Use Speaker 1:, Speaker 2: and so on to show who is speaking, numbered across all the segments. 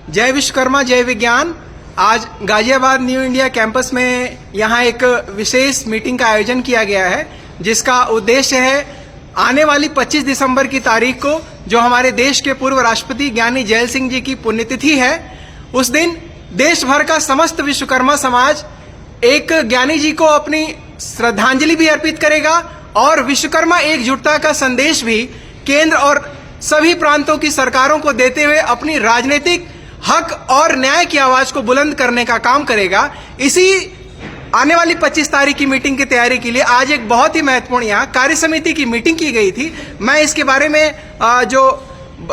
Speaker 1: जय विश्वकर्मा जय विज्ञान। आज गाजियाबाद न्यू इंडिया कैंपस में यहाँ एक विशेष मीटिंग का आयोजन किया गया है, जिसका उद्देश्य है आने वाली 25 दिसंबर की तारीख को, जो हमारे देश के पूर्व राष्ट्रपति ज्ञानी जैल सिंह जी की पुण्यतिथि है, उस दिन देश भर का समस्त विश्वकर्मा समाज एक ज्ञानी जी को अपनी श्रद्धांजलि भी अर्पित करेगा और विश्वकर्मा एकजुटता का संदेश भी केंद्र और सभी प्रांतों की सरकारों को देते हुए अपनी राजनीतिक हक और न्याय की आवाज को बुलंद करने का काम करेगा। इसी आने वाली 25 तारीख की मीटिंग की तैयारी के लिए आज एक बहुत ही महत्वपूर्ण यहाँ कार्य समिति की मीटिंग की गई थी। मैं इसके बारे में जो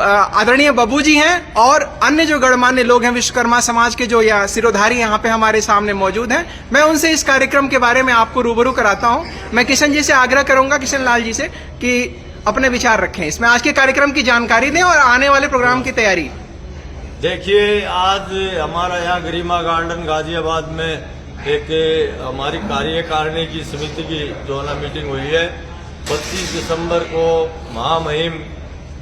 Speaker 1: आदरणीय बब्बू जी हैं और अन्य जो गणमान्य लोग हैं विश्वकर्मा समाज के, जो यहाँ सिरोधारी यहाँ पे हमारे सामने मौजूद हैं, मैं उनसे इस कार्यक्रम के बारे में आपको रूबरू कराता हूँ। मैं किशन जी से आग्रह करूंगा, किशन लाल जी से, कि अपने विचार रखें इसमें, आज के कार्यक्रम की जानकारी दें और आने वाले प्रोग्राम की तैयारी।
Speaker 2: देखिए, आज हमारा यहाँ गरिमा गार्डन गाजियाबाद में एक हमारी कार्यकारिणी की समिति की जो है मीटिंग हुई है। 25 दिसंबर को महामहिम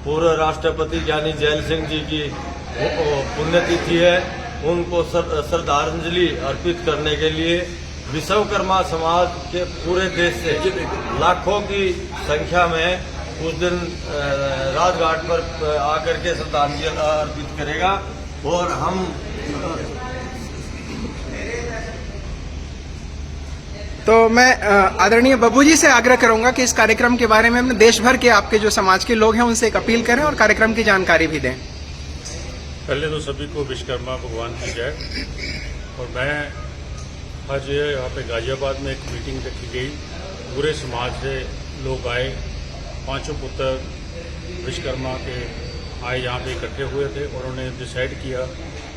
Speaker 2: पूर्व राष्ट्रपति ज्ञानी जैल सिंह जी की पुण्यतिथि है। उनको श्रद्धांजलि अर्पित करने के लिए विश्वकर्मा समाज के पूरे देश से लाखों की संख्या में उस दिन राजघाट पर आकर के श्रद्धांजलि अर्पित करेगा। और हम
Speaker 1: तो मैं आदरणीय बब्बू जी से आग्रह करूंगा कि इस कार्यक्रम के बारे में देश भर के आपके जो समाज के लोग हैं उनसे एक अपील करें और कार्यक्रम की जानकारी भी दें।
Speaker 3: पहले तो सभी को विश्वकर्मा भगवान की जय। और मैं आज यहाँ पे गाजियाबाद में एक मीटिंग रखी गई, पूरे समाज से लोग आए, पांचों पुत्र विश्वकर्मा के आए यहाँ पे इकट्ठे हुए थे और उन्होंने डिसाइड किया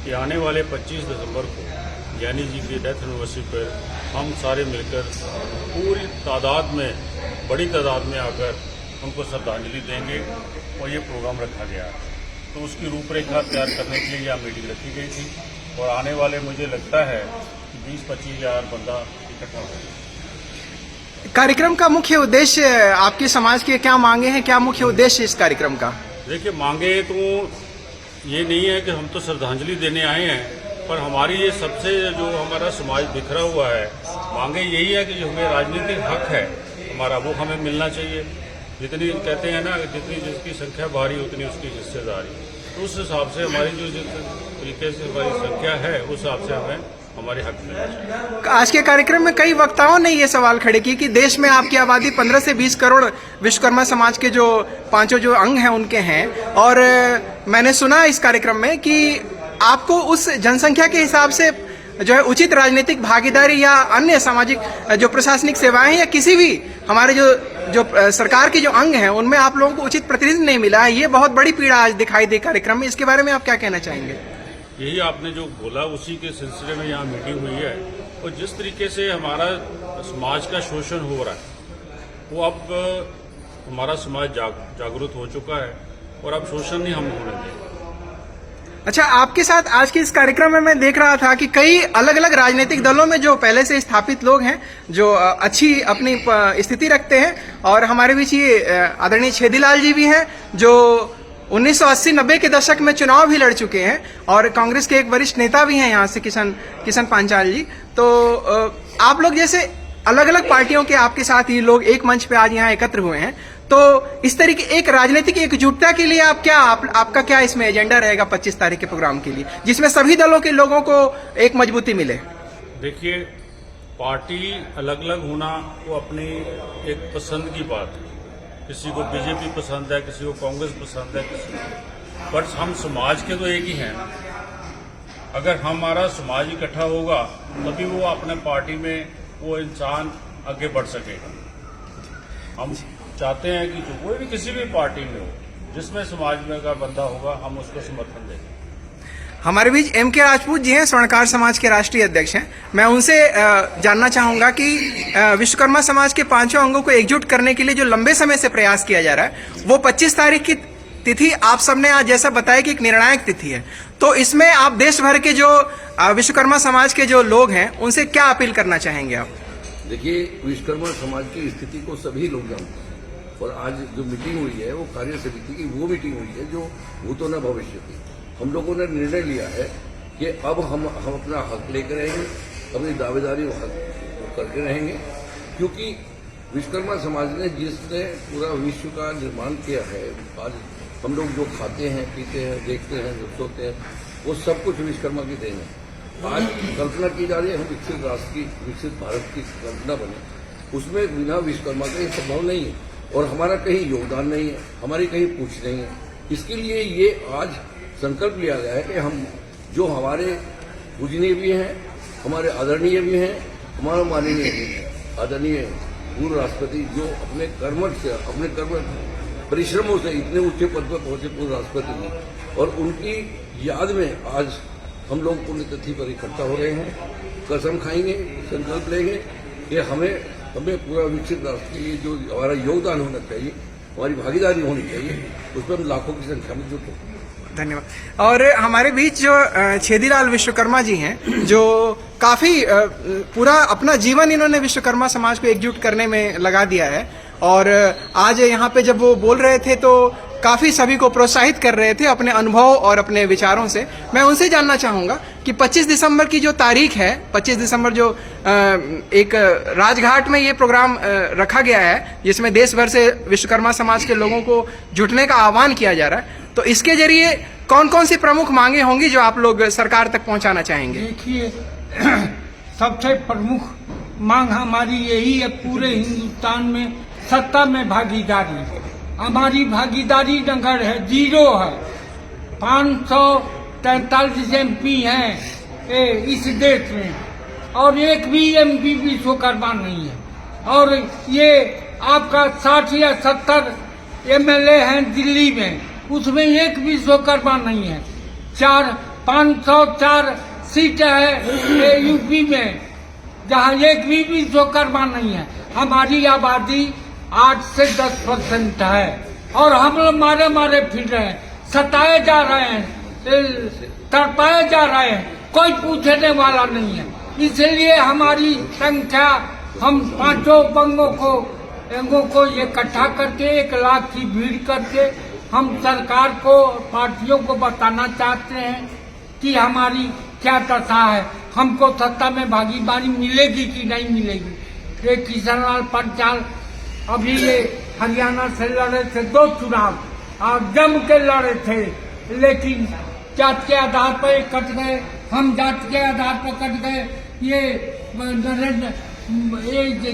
Speaker 3: कि आने वाले 25 दिसंबर को ज्ञानी जी की डेथ एनिवर्सरी पर हम सारे मिलकर पूरी तादाद में, बड़ी तादाद में आकर उनको श्रद्धांजलि देंगे और ये प्रोग्राम रखा गया है। तो उसकी रूपरेखा तैयार करने के लिए यहाँ मीटिंग रखी गई थी और आने वाले मुझे लगता है कि 20-25 हज़ार बंदा इकट्ठा होगा।
Speaker 1: कार्यक्रम का मुख्य उद्देश्य, आपके समाज के क्या मांगे हैं, क्या मुख्य उद्देश्य इस कार्यक्रम का?
Speaker 3: देखिए, मांगे तो ये नहीं है कि हम तो श्रद्धांजलि देने आए हैं, पर हमारी ये सबसे जो हमारा समाज बिखरा हुआ है, मांगे यही है कि जो हमें राजनीतिक हक है हमारा, वो हमें मिलना चाहिए। जितनी कहते हैं ना, जितनी जिसकी संख्या भारी उतनी उसकी हिस्सेदारी। तो उस हिसाब से हमारी जो जिस तरीके से हमारी संख्या है उस हिसाब से हमें हमारे हक मिलना चाहिए।
Speaker 1: आज के कार्यक्रम में कई वक्ताओं ने ये सवाल खड़े किए कि देश में आपकी आबादी 15 से 20 करोड़ विश्वकर्मा समाज के जो पांचों जो अंग हैं उनके हैं, और मैंने सुना इस कार्यक्रम में कि आपको उस जनसंख्या के हिसाब से जो है उचित राजनीतिक भागीदारी या अन्य सामाजिक जो प्रशासनिक सेवाएं या किसी भी हमारे जो सरकार के जो अंग हैं उनमें आप लोगों को उचित प्रतिनिधित्व नहीं मिला है। ये बहुत बड़ी पीड़ा आज दिखाई दे कार्यक्रम में। इसके बारे में आप क्या कहना चाहेंगे?
Speaker 3: यही आपने जो बोला उसी के सिलसिले में यहाँ मीटिंग हुई है। और जिस तरीके से हमारा समाज का शोषण हो रहा है, वो अब हमारा समाज जागरूक हो चुका है और अब शोषण नहीं हम होने देंगे।
Speaker 1: अच्छा, आपके साथ आज के इस कार्यक्रम में मैं देख रहा था कि कई अलग अलग राजनीतिक दलों में जो पहले से स्थापित लोग हैं, जो अच्छी अपनी स्थिति रखते हैं, और हमारे बीच ये आदरणीय छेदीलाल जी भी हैं जो 1980-90 के दशक में चुनाव भी लड़ चुके हैं, और कांग्रेस के एक वरिष्ठ नेता भी हैं यहाँ से, किशन पांचाल जी। तो आप लोग जैसे अलग अलग पार्टियों के आपके साथ ही लोग एक मंच पे आज यहाँ एकत्र हुए हैं, तो इस तरीके एक राजनीतिक एकजुटता के लिए आपका क्या इसमें एजेंडा रहेगा 25 तारीख के प्रोग्राम के लिए, जिसमें सभी दलों के लोगों को एक मजबूती मिले? देखिए,
Speaker 3: पार्टी अलग अलग होना वो अपनी एक पसंद की बात है। किसी को बीजेपी पसंद है, किसी को कांग्रेस पसंद है, बट हम समाज के तो एक ही हैं। अगर हमारा समाज इकट्ठा होगा तभी वो अपने पार्टी में वो इंसान आगे बढ़ सकेगा। हम चाहते हैं कि जो कोई भी किसी भी पार्टी में हो, जिसमें समाज में का बंदा होगा, हम उसको समर्थन देंगे।
Speaker 1: हमारे बीच MK राजपूत जी हैं, स्वर्णकार समाज के राष्ट्रीय अध्यक्ष हैं। मैं उनसे जानना चाहूंगा कि विश्वकर्मा समाज के पांचों अंगों को एकजुट करने के लिए जो लंबे समय से प्रयास किया जा रहा है, वो 25 तारीख की तिथि आप सबने आज जैसा बताया कि एक निर्णायक तिथि है, तो इसमें आप देश भर के जो विश्वकर्मा समाज के जो लोग हैं उनसे क्या अपील करना चाहेंगे आप?
Speaker 4: देखिए, विश्वकर्मा समाज की स्थिति को सभी लोग जानते हैं, और आज जो मीटिंग हुई है वो कार्य समिति की वो मीटिंग हुई है जो भूतो न भविष्य थी। हम लोगों ने निर्णय लिया है कि अब हम अपना हक लेकर रहेंगे, अपनी दावेदारी करके रहेंगे, क्योंकि विश्वकर्मा समाज ने जिसने पूरा विश्व का निर्माण किया है, आज हम लोग जो खाते हैं, पीते हैं, देखते हैं, जो सोते हैं, वो सब कुछ विश्वकर्मा की देन है। आज कल्पना की जा रही है हम विकसित राष्ट्र की, विकसित भारत की कल्पना बने, उसमें बिना विश्वकर्मा का ये संभव नहीं है और हमारा कहीं योगदान नहीं है, हमारी कहीं पूछ नहीं है। इसके लिए ये आज संकल्प लिया गया है कि हम जो हमारे पूजनीय भी हैं, हमारे आदरणीय भी हैं, हमारा माननीय भी हैं, आदरणीय पूर्व राष्ट्रपति जो अपने कर्मठ से, अपने कर्म परिश्रमों से इतने ऊंचे पद पर पहुंचे पूर्व राष्ट्रपति जी, और उनकी याद में आज हम लोग पुण्यतिथि पर इकट्ठा हो रहे हैं। कसम खाएंगे, संकल्प लेंगे कि हमें पूरा विकसित राष्ट्र के लिए जो हमारा योगदान होना चाहिए, हमारी भागीदारी होनी चाहिए, उस पर हम लाखों की संख्या में जुटे।
Speaker 1: धन्यवाद। और हमारे बीच जो छेदीलाल विश्वकर्मा जी हैं, जो काफी पूरा अपना जीवन इन्होंने विश्वकर्मा समाज को एकजुट करने में लगा दिया है, और आज यहाँ पे जब वो बोल रहे थे तो काफी सभी को प्रोत्साहित कर रहे थे अपने अनुभव और अपने विचारों से। मैं उनसे जानना चाहूंगा कि 25 दिसंबर की जो तारीख है, 25 दिसंबर जो एक राजघाट में ये प्रोग्राम रखा गया है, जिसमें देश भर से विश्वकर्मा समाज के लोगों को जुटने का आह्वान किया जा रहा है, तो इसके जरिए कौन कौन सी प्रमुख मांगे होंगी जो आप लोग सरकार तक पहुंचाना चाहेंगे?
Speaker 5: देखिए, सबसे प्रमुख मांग हमारी यही है, पूरे हिंदुस्तान में सत्ता में भागीदारी। हमारी भागीदारी नगर है, 0 है। 543 MP हैं इस देश में, और एक भी MP विश्वकर्मा नहीं है। और ये आपका 60 या 70 MLA हैं दिल्ली में, उसमें एक विश्वकर्मा नहीं है। 504 सीट है यूपी में, जहाँ एक भी विश्वकर्मा नहीं है। हमारी आबादी 8 से 10% है, और हम लोग मारे फिर रहे हैं, सताए जा रहे हैं, तड़पाए जा रहे हैं, कोई पूछने वाला नहीं है। इसलिए हमारी संख्या, हम 5 बंगों को इकट्ठा करके 1 लाख की भीड़ करके हम सरकार को, पार्टियों को बताना चाहते हैं कि हमारी क्या दशा है, हमको सत्ता में भागीदारी मिलेगी कि नहीं मिलेगी। ये किशनलाल पंचाल अभी ये हरियाणा से लड़े थे 2 चुनाव, और जम के लड़े थे, लेकिन जात के आधार पर कट गए, हम जात के आधार पर कट गए, ये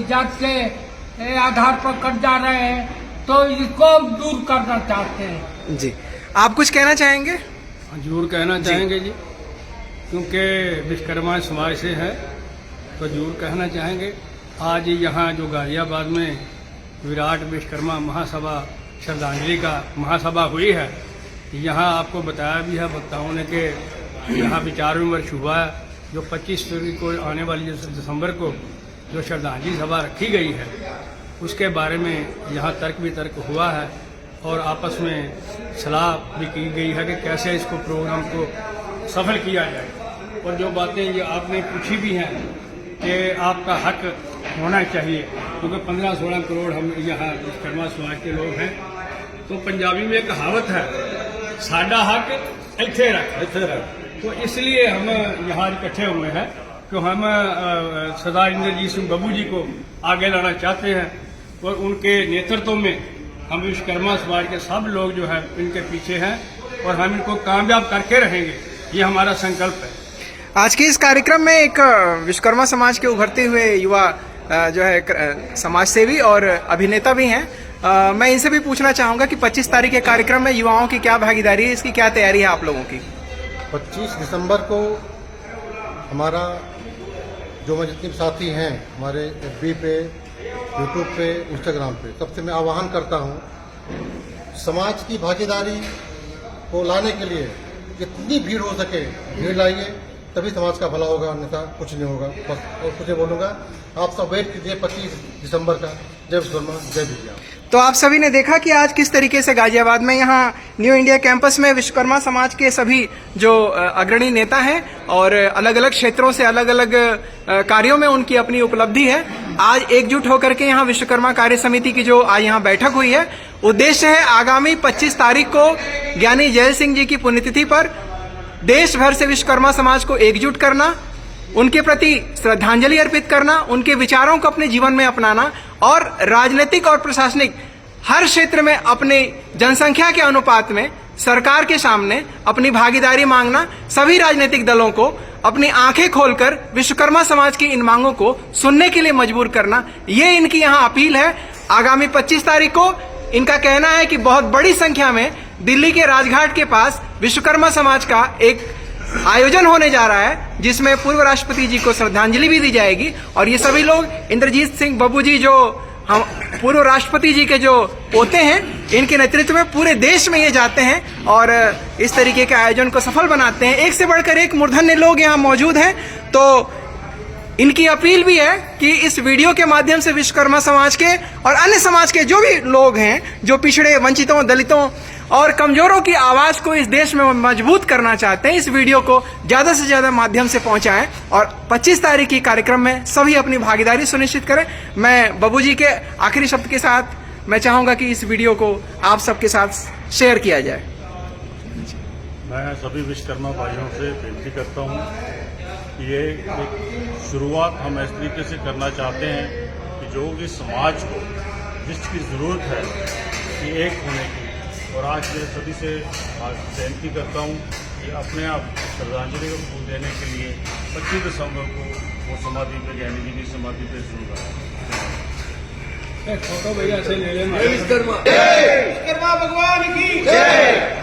Speaker 5: जात के आधार पर कट जा रहे हैं, तो इसको दूर करना चाहते हैं।
Speaker 1: जी, आप कुछ कहना चाहेंगे?
Speaker 6: जरूर कहना चाहेंगे जी, क्योंकि विश्वकर्मा समाज से है तो जरूर कहना चाहेंगे। आज यहाँ जो गाजियाबाद में विराट विश्वकर्मा महासभा श्रद्धांजलि का महासभा हुई है, यहाँ आपको बताया भी है वक्ताओं ने कि यहाँ विचार विमर्श हुआ है। जो 25 फरवरी को आने वाली दिसंबर को जो श्रद्धांजलि सभा रखी गई है, उसके बारे में यहाँ तर्क वितर्क हुआ है, और आपस में सलाह भी की गई है कि कैसे इसको प्रोग्राम को सफल किया जाए। और जो बातें ये आपने पूछी भी हैं कि आपका हक होना चाहिए, क्योंकि 15-16 करोड़ हम यहाँ विश्वकर्मा समाज के लोग हैं, तो पंजाबी में एक कहावत है, साडा हक इत्थे रख। तो इसलिए हम यहाँ इकट्ठे हुए हैं कि हम सरदार इंद्रजीत सिंह बब्बू जी को आगे लाना चाहते हैं, और उनके नेतृत्व में हम विश्वकर्मा समाज के सब लोग जो है इनके पीछे हैं, और हम इनको कामयाब करके रहेंगे, ये हमारा संकल्प है।
Speaker 1: आज के इस कार्यक्रम में एक विश्वकर्मा समाज के उभरते हुए युवा जो है समाज सेवी और अभिनेता भी हैं। मैं इनसे भी पूछना चाहूंगा कि 25 तारीख के कार्यक्रम में युवाओं की क्या भागीदारी है, इसकी क्या तैयारी है आप लोगों की?
Speaker 7: 25 दिसंबर को हमारा जो मैं जितने भी साथी हैं हमारे FB पे, YouTube पे, Instagram पे, सबसे मैं आह्वान करता हूँ समाज की भागीदारी को लाने के लिए जितनी भीड़ हो सके भीड़ लाइए, तभी समाज का भला होगा, अन्यथा कुछ नहीं होगा। बस और कुछ नहीं बोलूँगा, आप सब वेट कीजिए 25 दिसंबर का। जय विश्वकर्मा, जय विज्ञान।
Speaker 1: तो आप सभी ने देखा कि आज किस तरीके से गाजियाबाद में यहाँ न्यू इंडिया कैंपस में विश्वकर्मा समाज के सभी जो अग्रणी नेता हैं और अलग अलग क्षेत्रों से अलग अलग कार्यों में उनकी अपनी उपलब्धि है, आज एकजुट होकर के यहाँ विश्वकर्मा कार्य समिति की जो आज यहाँ बैठक हुई है, उद्देश्य है आगामी 25 तारीख को ज्ञानी जैल सिंह जी की पुण्यतिथि पर देश भर से विश्वकर्मा समाज को एकजुट करना, उनके प्रति श्रद्धांजलि अर्पित करना, उनके विचारों को अपने जीवन में अपनाना और राजनीतिक और प्रशासनिक हर क्षेत्र में अपनी जनसंख्या के अनुपात में सरकार के सामने अपनी भागीदारी मांगना, सभी राजनीतिक दलों को अपनी आंखें खोलकर विश्वकर्मा समाज की इन मांगों को सुनने के लिए मजबूर करना, ये इनकी यहाँ अपील है। आगामी 25 तारीख को इनका कहना है कि बहुत बड़ी संख्या में दिल्ली के राजघाट के पास विश्वकर्मा समाज का एक आयोजन होने जा रहा है, जिसमें पूर्व राष्ट्रपति जी को श्रद्धांजलि भी दी जाएगी। और ये सभी लोग इंद्रजीत सिंह बब्बू जी, जो हम पूर्व राष्ट्रपति जी के जो पोते हैं, इनके नेतृत्व में पूरे देश में ये जाते हैं और इस तरीके के आयोजन को सफल बनाते हैं। एक से बढ़कर एक मूर्धन्य लोग यहाँ मौजूद हैं। तो इनकी अपील भी है कि इस वीडियो के माध्यम से विश्वकर्मा समाज के और अन्य समाज के जो भी लोग हैं, जो पिछड़े, वंचितों, दलितों और कमजोरों की आवाज को इस देश में मजबूत करना चाहते हैं, इस वीडियो को ज्यादा से ज्यादा माध्यम से पहुंचाएं और 25 तारीख की कार्यक्रम में सभी अपनी भागीदारी सुनिश्चित करें। मैं बब्बू जी के आखिरी शब्द के साथ मैं चाहूंगा कि इस वीडियो को आप सबके साथ शेयर किया जाए।
Speaker 3: मैं सभी विश्वकर्मा भाइयों से विनती करता हूं कि ये एक शुरुआत हम इस तरीके से करना चाहते हैं कि जो इस समाज को जिसकी ज़रूरत है कि एक होने की, और आज मैं सभी से विनती करता हूं कि अपने आप श्रद्धांजलि को फूल देने के लिए 25 दिसंबर को वो समाधि पे, ज्ञानी जी की समाधि पे जरूर आए।
Speaker 6: फोटो भैया से ले लेना।
Speaker 4: विश्वकर्मा
Speaker 1: विश्वकर्मा भगवान की जय।